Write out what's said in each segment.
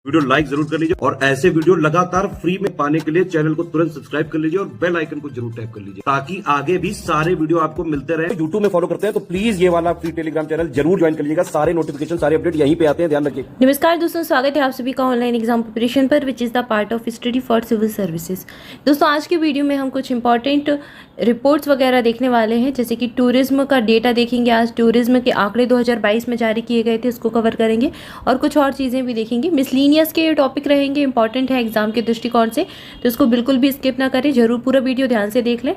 Video like जरूर कर लीजिए और ऐसे वीडियो लगातार फ्री में पाने के लिए चैनल को तुरंत सब्सक्राइब कर लीजिए और बेल आइकन को जरूर टैप कर लीजिए ताकि आगे भी सारे वीडियो आपको मिलते रहे। यूट्यूब में फॉलो करते हैं तो प्लीज ये वाला फ्री टेलीग्राम चैनल जरूर ज्वाइन कर लीजिएगा। सारे नोटिफिकेशन सारे अपडेट यहीं पे आते हैं, ध्यान रखिए। नमस्कार दोस्तों, स्वागत है आप सभी का ऑनलाइन एग्जाम प्रिपरेशन पर which is the part of study for civil services. दोस्तों आज के वीडियो में हम कुछ इंपॉर्टेंट रिपोर्ट्स वगैरह देखने वाले हैं, जैसे कि टूरिज्म का डेटा देखेंगे। आज टूरिज्म के आंकड़े 2022 में जारी किए गए थे, इसको कवर करेंगे और कुछ और चीज़ें भी देखेंगे। मिसलीनियस के टॉपिक रहेंगे, इंपॉर्टेंट है एग्जाम के दृष्टिकोण से, तो इसको बिल्कुल भी स्किप ना करें, जरूर पूरा वीडियो ध्यान से देख लें।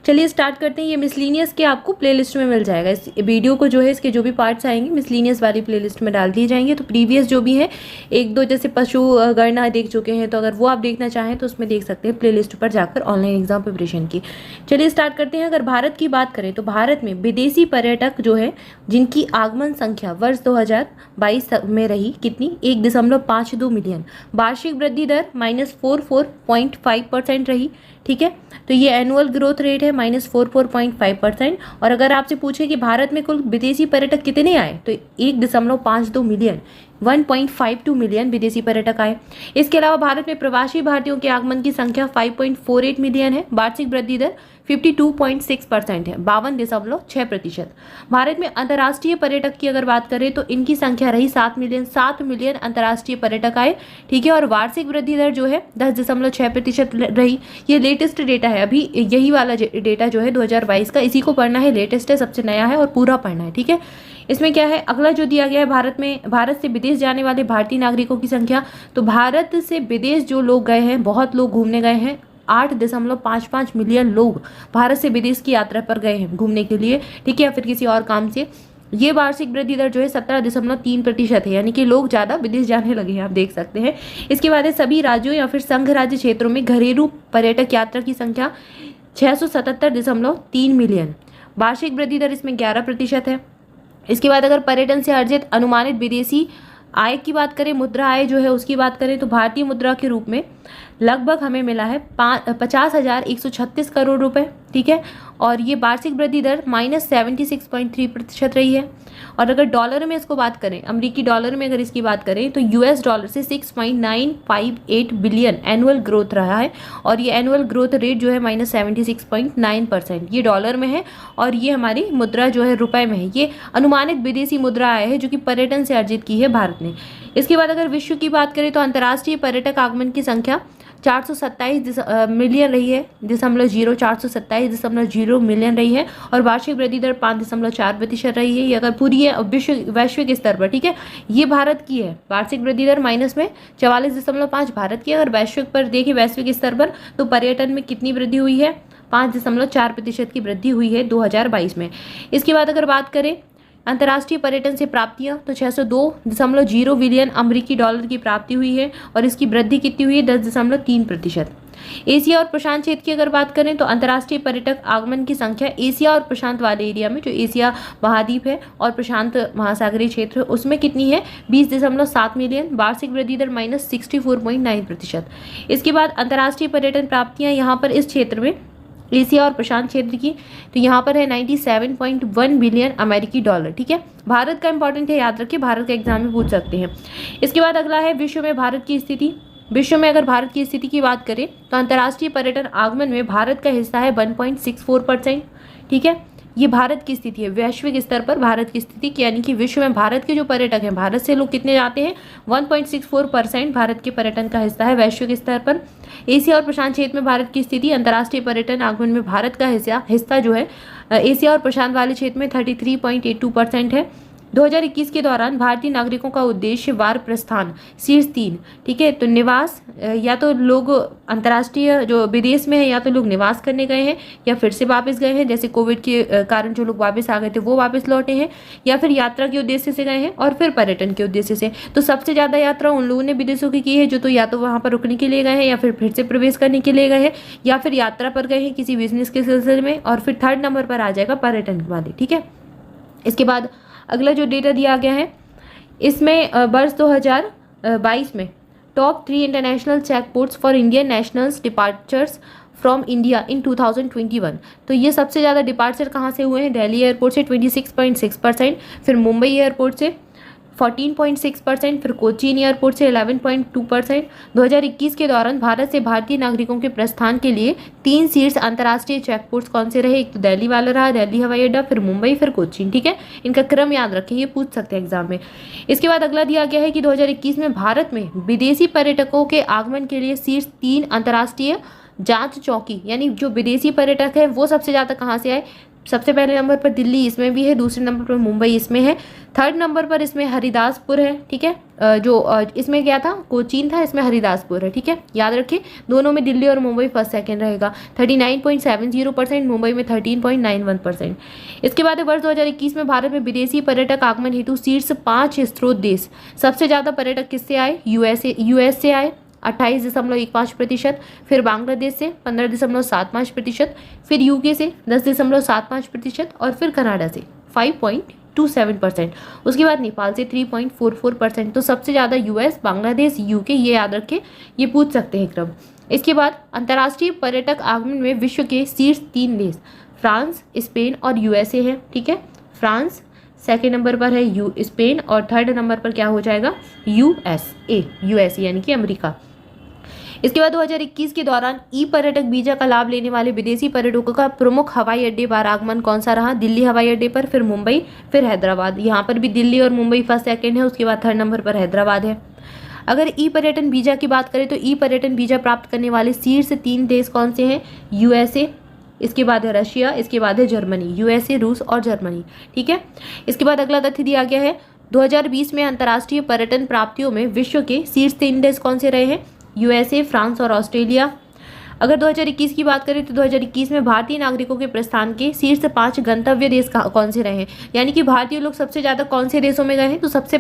चलिए स्टार्ट करते हैं। ये मिसलीनियस के आपको प्लेलिस्ट में मिल जाएगा। इस वीडियो को जो है इसके जो भी पार्ट्स आएंगे मिसलीनियस वाली प्लेलिस्ट में डाल दिए जाएंगे। तो प्रीवियस जो भी है एक दो जैसे पशु गणना देख चुके हैं, तो अगर वो आप देखना चाहें तो उसमें देख सकते हैं प्लेलिस्ट पर जाकर ऑनलाइन एग्जाम प्रिपरेशन की। चलिए स्टार्ट करते हैं। अगर भारत की बात करें तो भारत में विदेशी पर्यटक जो है जिनकी आगमन संख्या वर्ष 2022 में रही कितनी, 1.52 मिलियन। वार्षिक वृद्धि दर -44.5% रही। ठीक है, तो ये एनुअल ग्रोथ रेट है -44.5%। और अगर आपसे पूछे कि भारत में कुल विदेशी पर्यटक कितने आए तो 1.52 मिलियन, 1.52 मिलियन विदेशी पर्यटक आए। इसके अलावा भारत में प्रवासी भारतीयों के आगमन की संख्या 5.48 मिलियन है। वार्षिक वृद्धि दर 52.6% है, 52.6%। भारत में अंतर्राष्ट्रीय पर्यटक की अगर बात करें तो इनकी संख्या रही 7 मिलियन। 7 मिलियन अंतर्राष्ट्रीय पर्यटक आए। ठीक है, और वार्षिक वृद्धि दर जो है 10.6% रही। ये लेटेस्ट डेटा है, अभी यही वाला डेटा जो है 2022 का, इसी को पढ़ना है, लेटेस्ट है, सबसे नया है और पूरा पढ़ना है। ठीक है, इसमें क्या है अगला जो दिया गया है, भारत से विदेश जाने वाले भारतीय नागरिकों की संख्या। तो भारत से विदेश जो लोग गए हैं, बहुत लोग घूमने गए हैं, 8.55 मिलियन लोग भारत से विदेश की यात्रा पर गए हैं घूमने के लिए। ठीक है, या फिर किसी और काम से। ये वार्षिक वृद्धि दर जो है 17.3% है, यानी कि लोग ज़्यादा विदेश जाने लगे हैं, आप देख सकते हैं। इसके बाद है सभी राज्यों या फिर संघ राज्य क्षेत्रों में घरेलू पर्यटक यात्रा की संख्या 677.3 मिलियन। वार्षिक वृद्धि दर इसमें 11% है। इसके बाद अगर पर्यटन से अर्जित अनुमानित विदेशी आय की बात करें, मुद्रा आय जो है उसकी बात करें, तो भारतीय मुद्रा के रूप में लगभग हमें मिला है 50,136 करोड़ रुपए। ठीक है, और ये वार्षिक वृद्धि दर -76.3% रही है। और अगर डॉलर में इसको बात करें, अमेरिकी डॉलर में अगर इसकी बात करें तो US डॉलर से 6.958 बिलियन एनुअल ग्रोथ रहा है। और ये एनुअल ग्रोथ रेट जो है -76.9%, ये डॉलर में है। और ये हमारी मुद्रा जो है रुपए में है। ये अनुमानित विदेशी मुद्रा आय है जो कि पर्यटन से अर्जित की है भारत ने। इसके बाद अगर विश्व की बात करें तो अंतर्राष्ट्रीय पर्यटक आगमन की संख्या 427 मिलियन रही है, 427.0 मिलियन रही है। और वार्षिक वृद्धि दर 5.4% रही है। ये अगर पूरी है वैश्विक स्तर पर। ठीक है, ये भारत की है। वार्षिक वृद्धि दर माइनस में 44.5 भारत की। अगर वैश्विक पर देखिए, वैश्विक स्तर पर तो पर्यटन में कितनी वृद्धि हुई है, 5.4% की वृद्धि हुई है 2022 में। इसके बाद अगर बात करें अंतर्राष्ट्रीय पर्यटन से प्राप्तियां तो 602.0 बिलियन अमेरिकी डॉलर की प्राप्ति हुई है। और इसकी वृद्धि कितनी हुई है, 10.3%। एशिया और प्रशांत क्षेत्र की अगर बात करें तो अंतर्राष्ट्रीय पर्यटक आगमन की संख्या एशिया और प्रशांत वाले एरिया में, जो एशिया महाद्वीप है और प्रशांत महासागरीय क्षेत्र, उसमें कितनी है, 20.7 मिलियन। वार्षिक वृद्धि दर -64.9%। इसके बाद अंतर्राष्ट्रीय पर्यटन प्राप्तियां यहाँ पर इस क्षेत्र में एशिया और प्रशांत क्षेत्र की, तो यहाँ पर है 97.1 बिलियन अमेरिकी डॉलर। ठीक है, भारत का इंपॉर्टेंट है, याद रखिए, भारत का एग्जाम में पूछ सकते हैं। इसके बाद अगला है विश्व में भारत की स्थिति। विश्व में अगर भारत की स्थिति की बात करें तो अंतर्राष्ट्रीय पर्यटन आगमन में भारत का हिस्सा है 1.64%। ठीक है, ये भारत की स्थिति है, वैश्विक स्तर पर भारत की स्थिति की, यानी कि विश्व में भारत के जो पर्यटक हैं, भारत से लोग कितने जाते हैं, 1.64% भारत के पर्यटन का हिस्सा है वैश्विक स्तर पर। एशिया और प्रशांत क्षेत्र में भारत की स्थिति, अंतर्राष्ट्रीय पर्यटन आगमन में भारत का हिस्सा जो है एशिया और प्रशांत वाले क्षेत्र में 33.82% है। 2021 के दौरान भारतीय नागरिकों का उद्देश्य वार प्रस्थान शीर्ष 3। ठीक है, तो निवास, या तो लोग अंतर्राष्ट्रीय जो विदेश में है, या तो लोग निवास करने गए हैं या फिर से वापस गए हैं, जैसे कोविड के कारण जो लोग वापस आ गए थे वो वापस लौटे हैं, या फिर यात्रा के उद्देश्य से गए हैं, और फिर पर्यटन के उद्देश्य से। तो सबसे ज़्यादा यात्रा उन लोगों ने विदेशों की है जो तो या तो वहाँ पर रुकने के लिए गए हैं, या फिर से प्रवेश करने के लिए गए हैं, या फिर यात्रा पर गए हैं किसी बिजनेस के सिलसिले में। और फिर थर्ड नंबर पर आ जाएगा पर्यटन वाले। ठीक है, इसके बाद अगला जो डेटा दिया गया है, इसमें वर्ष 2022 में top 3 international check ports for Indian nationals departures from India in 2021। तो ये सबसे ज़्यादा डिपार्चर कहाँ से हुए हैं, दिल्ली एयरपोर्ट से 26.6%, फिर मुंबई एयरपोर्ट से 14.6%, फिर कोचीन एयरपोर्ट से 11.2%। 2021 के दौरान भारत से भारतीय नागरिकों के प्रस्थान के लिए 3 शीर्ष अंतर्राष्ट्रीय चेकपोस्ट कौन से रहे? एक तो दिल्ली वाला रहा, दिल्ली हवाई अड्डा, फिर मुंबई, फिर कोचीन। ठीक है, इनका क्रम याद रखें, ये पूछ सकते हैं एग्जाम में। इसके बाद अगला दिया गया है कि 2021 में भारत में विदेशी पर्यटकों के आगमन के लिए शीर्ष 3 अंतर्राष्ट्रीय जांच चौकी, यानी जो विदेशी पर्यटक है वो सबसे ज़्यादा कहाँ से आए? सबसे पहले नंबर पर दिल्ली, इसमें भी है। दूसरे नंबर पर मुंबई, इसमें है। थर्ड नंबर पर इसमें हरिदासपुर है। ठीक है, इसमें क्या था? कोचीन था, इसमें हरिदासपुर है। ठीक है, याद रखिए, दोनों में दिल्ली और मुंबई फर्स्ट सेकंड रहेगा। 39.70%, मुंबई में 13.91%। इसके बाद वर्ष 2021 में भारत में विदेशी पर्यटक आगमन हेतु शीर्ष 5 स्रोत देश। सबसे ज़्यादा पर्यटक किससे आए? यूएस से आए 28.15%, फिर बांग्लादेश से 15.75%, फिर यूके से 10.75% और फिर कनाडा से 5.27%। उसके बाद नेपाल से 3.44%। तो सबसे ज़्यादा यूएस, बांग्लादेश, यूके, ये याद रखें, ये पूछ सकते हैं क्रम। इसके बाद अंतर्राष्ट्रीय पर्यटक आगमन में विश्व के शीर्ष 3 देश फ्रांस, स्पेन और यूएसए है। ठीक है, फ्रांस सेकेंड नंबर पर है, स्पेन, और थर्ड नंबर पर क्या हो जाएगा? यूएसए यानी कि अमेरिका। इसके बाद 2021 के दौरान ई पर्यटक वीजा का लाभ लेने वाले विदेशी पर्यटकों का प्रमुख हवाई अड्डे बार आगमन कौन सा रहा? दिल्ली हवाई अड्डे पर, फिर मुंबई, फिर हैदराबाद। यहाँ पर भी दिल्ली और मुंबई फर्स्ट सेकंड है, उसके बाद थर्ड नंबर पर हैदराबाद है। अगर ई पर्यटन वीजा की बात करें तो ई पर्यटन वीजा प्राप्त करने वाले शीर्ष 3 देश कौन से हैं? यूएसए, इसके बाद है रशिया, इसके बाद है जर्मनी। यूएसए, रूस और जर्मनी। ठीक है, इसके बाद अगला तथ्य दिया गया है 2020 में अंतर्राष्ट्रीय पर्यटन प्राप्तियों में विश्व के शीर्ष 3 देश कौन से रहे हैं? यूएसए, फ्रांस और ऑस्ट्रेलिया। अगर 2021 की बात करें तो 2021 में भारतीय नागरिकों के प्रस्थान के शीर्ष 5 गंतव्य देश कौन से रहे हैं? यानी कि भारतीय लोग सबसे ज़्यादा कौन से देशों में गए हैं? तो सबसे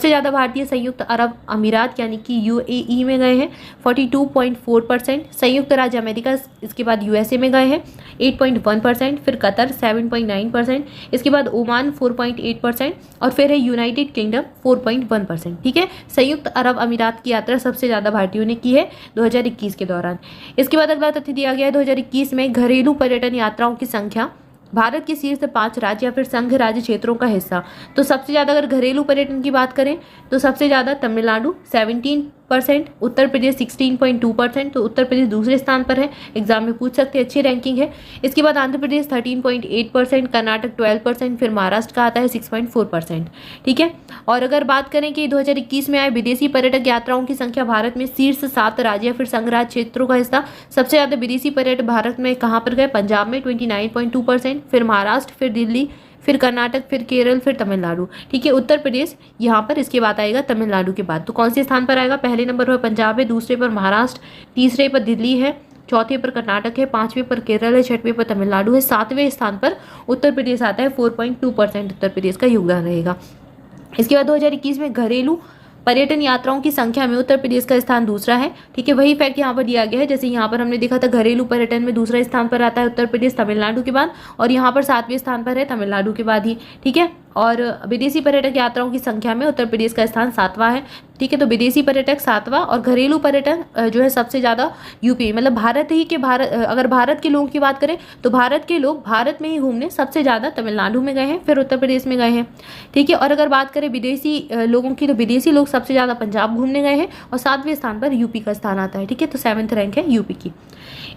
ज़्यादा भारतीय संयुक्त अरब अमीरात यानी कि यूएई में गए हैं 42.4%, संयुक्त राज्य अमेरिका, इसके बाद यूएसए में गए हैं 8.1%, फिर कतर 7.9%, इसके बाद ओमान 4.8% और फिर है यूनाइटेड किंगडम 4.1%। ठीक है, संयुक्त अरब अमीरात की यात्रा सबसे ज़्यादा भारतीयों ने की है 2021 के दौरान। इसके बाद अगला तथ्य दिया गया है 2021 में घरेलू पर्यटन यात्राओं की संख्या भारत के शीर्ष 5 राज्य या फिर संघ राज्य क्षेत्रों का हिस्सा। तो सबसे ज़्यादा अगर घरेलू पर्यटन की बात करें तो सबसे ज़्यादा तमिलनाडु 17%, उत्तर प्रदेश 16.2%, तो उत्तर प्रदेश दूसरे स्थान पर है, एग्जाम में पूछ सकते हैं, अच्छी रैंकिंग है। इसके बाद आंध्र प्रदेश 13.8%, कर्नाटक 12%, फिर महाराष्ट्र का आता है 6.4%। ठीक है, और अगर बात करें कि 2021 में आए विदेशी पर्यटक यात्राओं की संख्या भारत में शीर्ष 7 राज्य या फिर संघ राज्य क्षेत्रों का हिस्सा। सबसे ज़्यादा विदेशी पर्यटक भारत में कहाँ पर गए? पंजाब में 29.2%, फिर महाराष्ट्र, फिर दिल्ली, फिर कर्नाटक, फिर केरल, फिर तमिलनाडु। ठीक है, उत्तर प्रदेश यहाँ पर इसके बाद आएगा तमिलनाडु के बाद। तो कौन से स्थान पर आएगा? पहले नंबर पर पंजाब है, दूसरे पर महाराष्ट्र, तीसरे पर दिल्ली है, चौथे पर कर्नाटक है, 5वें पर केरल है, 6वें पर तमिलनाडु है, 7वें स्थान पर उत्तर प्रदेश आता है। 4.2% उत्तर प्रदेश का योगदान रहेगा। इसके बाद 2021 में घरेलू पर्यटन यात्राओं की संख्या में उत्तर प्रदेश का स्थान दूसरा है। ठीक है, वही फैक्ट यहाँ पर दिया गया है, जैसे यहाँ पर हमने देखा था घरेलू पर्यटन में दूसरा स्थान पर आता है उत्तर प्रदेश तमिलनाडु के बाद, और यहाँ पर 7वें स्थान पर है तमिलनाडु के बाद ही। ठीक है, और विदेशी पर्यटक यात्राओं की संख्या में उत्तर प्रदेश का स्थान 7वां है। ठीक है, तो विदेशी पर्यटक 7वां और घरेलू पर्यटन जो है सबसे ज़्यादा यूपी, मतलब अगर भारत के लोगों की बात करें तो भारत के लोग भारत में ही घूमने सबसे ज़्यादा तमिलनाडु में गए हैं, फिर उत्तर प्रदेश में गए हैं। ठीक है, और अगर बात करें विदेशी लोगों की तो विदेशी लोग सबसे ज़्यादा पंजाब घूमने गए हैं और 7वें स्थान पर यूपी का स्थान आता है। ठीक है, तो 7th रैंक है यूपी की।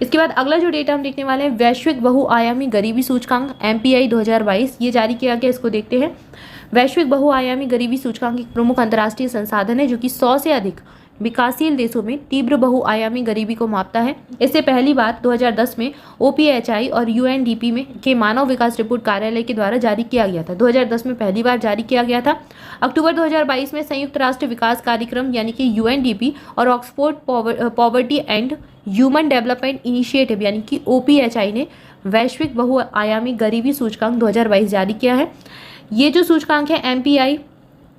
इसके बाद अगला जो डेटा हम देखने वाले हैं वैश्विक बहुआयामी गरीबी सूचकांक MPI 2022, ये जारी किया गया, इसको देखते हैं। वैश्विक बहुआयामी गरीबी सूचकांक एक प्रमुख अंतर्राष्ट्रीय संसाधन है जो कि 100 से अधिक विकासशील देशों में तीव्र बहुआयामी गरीबी को मापता है। इससे पहली बार 2010 में OPHI और UNDP में के मानव विकास रिपोर्ट कार्यालय के द्वारा जारी किया गया था। 2010 में पहली बार जारी किया गया था। अक्टूबर 2022 में संयुक्त राष्ट्र विकास कार्यक्रम यानी कि UNDP और Oxford poverty and human development initiative यानी कि OPHI ने वैश्विक बहुआयामी गरीबी सूचकांक 2022 जारी किया है। ये जो सूचकांक है MPI,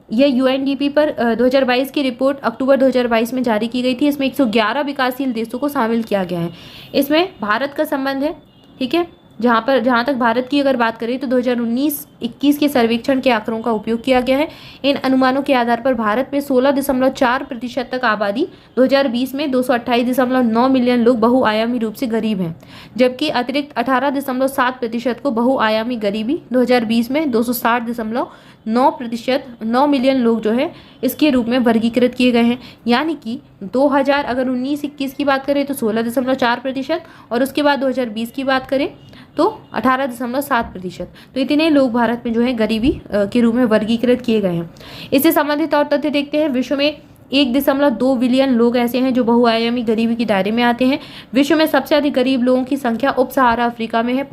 यह UNDP पर 2022 की रिपोर्ट अक्टूबर 2022 में जारी की गई थी। इसमें 111 विकासशील देशों को शामिल किया गया है। इसमें भारत का संबंध है। ठीक है, जहाँ तक भारत की अगर बात करें तो 2019-21 के सर्वेक्षण के आंकड़ों का उपयोग किया गया है। इन अनुमानों के आधार पर भारत में 16.4% तक आबादी 2020 में 228.9 मिलियन लोग बहुआयामी रूप से गरीब हैं, जबकि अतिरिक्त 18.7% को बहुआयामी गरीबी 2020 में 260.9 मिलियन लोग जो है इसके रूप में वर्गीकृत किए गए हैं। यानी कि 2000 अगर 19-21 की बात करें तो 16.4% और उसके बाद 2020 की बात करें तो 18.7%। तो इतने लोग भारत में जो है गरीबी के रूप में वर्गीकृत किए गए हैं। इससे संबंधित और तथ्य देखते हैं। विश्व में 1.2 बिलियन लोग ऐसे हैं जो बहुआयामी गरीबी के दायरे में आते हैं। विश्व में सबसे अधिक गरीब लोगों की संख्या उप सहारा अफ्रीका में है।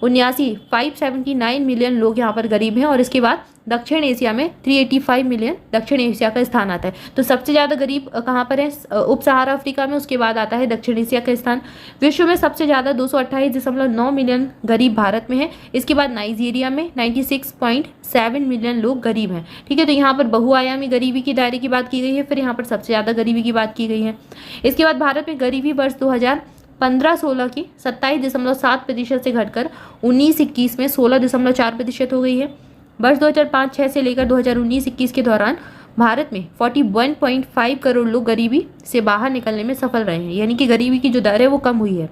579 मिलियन लोग यहाँ पर गरीब हैं और इसके बाद दक्षिण एशिया में 385 मिलियन दक्षिण एशिया का स्थान आता है। तो सबसे ज़्यादा गरीब कहाँ पर है? उप सहारा अफ्रीका में, उसके बाद आता है दक्षिण एशिया का स्थान। विश्व में सबसे ज़्यादा 228.9 मिलियन गरीब भारत में है। इसके बाद नाइजीरिया में 96.7 मिलियन लोग गरीब हैं। ठीक है, तो यहाँ पर बहुआयामी गरीबी के दायरे की बात की गई है, फिर यहाँ पर सबसे ज़्यादा गरीबी की बात की गई है। इसके बाद भारत में गरीबी वर्ष 2015-16 की 27.7% से घटकर 19-21 में 16.4% हो गई है। वर्ष 2005-6 से लेकर 2019-21 के दौरान भारत में 41.5 करोड़ लोग गरीबी से बाहर निकलने में सफल रहे हैं, यानी कि गरीबी की जो दर है वो कम हुई है।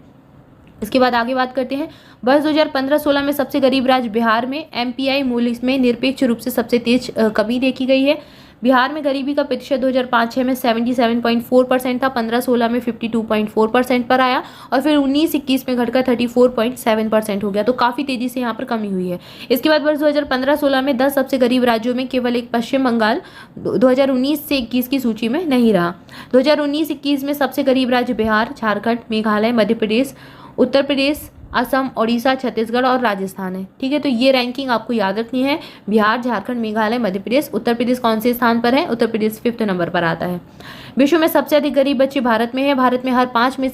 इसके बाद आगे बात करते हैं। वर्ष 2015-16 में सबसे गरीब राज्य बिहार में MPI मूल्य में निरपेक्ष रूप से सबसे तेज कमी देखी गई है। बिहार में गरीबी का प्रतिशत 2005-6 में 77.4% था, 15-16 में 52.4% पर आया और फिर 19-21 में घटकर 34.7% हो गया। तो काफ़ी तेज़ी से यहाँ पर कमी हुई है। इसके बाद वर्ष 2015-16 में 10 सबसे गरीब राज्यों में केवल एक पश्चिम बंगाल 2019 से 21 की सूची में नहीं रहा। 2019-21 में सबसे गरीब राज्य बिहार, झारखंड, मेघालय, मध्य प्रदेश, उत्तर प्रदेश, असम, ओडिशा, छत्तीसगढ़ और राजस्थान है। ठीक है, तो ये रैंकिंग आपको याद रखनी है। बिहार, झारखंड, मेघालय, मध्य प्रदेश, उत्तर प्रदेश कौन से स्थान पर है? उत्तर प्रदेश 5th नंबर पर आता है। विश्व में सबसे अधिक गरीब बच्चे भारत में है। भारत में हर 5 में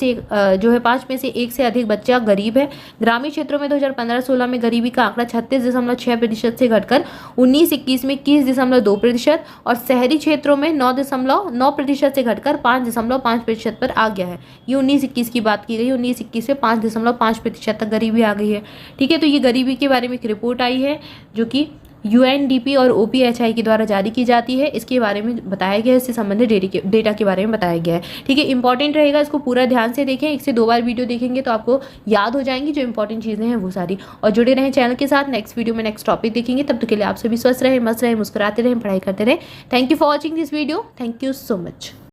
से एक से अधिक बच्चा गरीब है। ग्रामीण क्षेत्रों में 2015-16 में गरीबी का आंकड़ा 36.6% से घटकर 19-21 में 21.2% और शहरी क्षेत्रों में 9.9% से घटकर 5.5% पर आ गया है। ये 19-21 की बात की गई। 19-21 में 5.5% तक गरीबी आ गई है। ठीक है, तो ये गरीबी के बारे में एक रिपोर्ट आई है जो कि UNDP और OPHI के द्वारा जारी की जाती है। इसके बारे में बताया गया है, इससे संबंधित डेटा के बारे में बताया गया है। ठीक है, इंपॉर्टेंट रहेगा, इसको पूरा ध्यान से देखें। 1 से 2 बार वीडियो देखेंगे तो आपको याद हो जाएंगी जो इंपॉर्टेंट चीज़ें हैं वो सारी। और जुड़े रहें चैनल के साथ। नेक्स्ट वीडियो में नेक्स्ट टॉपिक देखेंगे। तब तक के लिए आप सभी स्वस्थ रहें, मस्त रहें, मुस्कुराते रहें, पढ़ाई करते रहें। Thank you for watching this video. Thank you so much.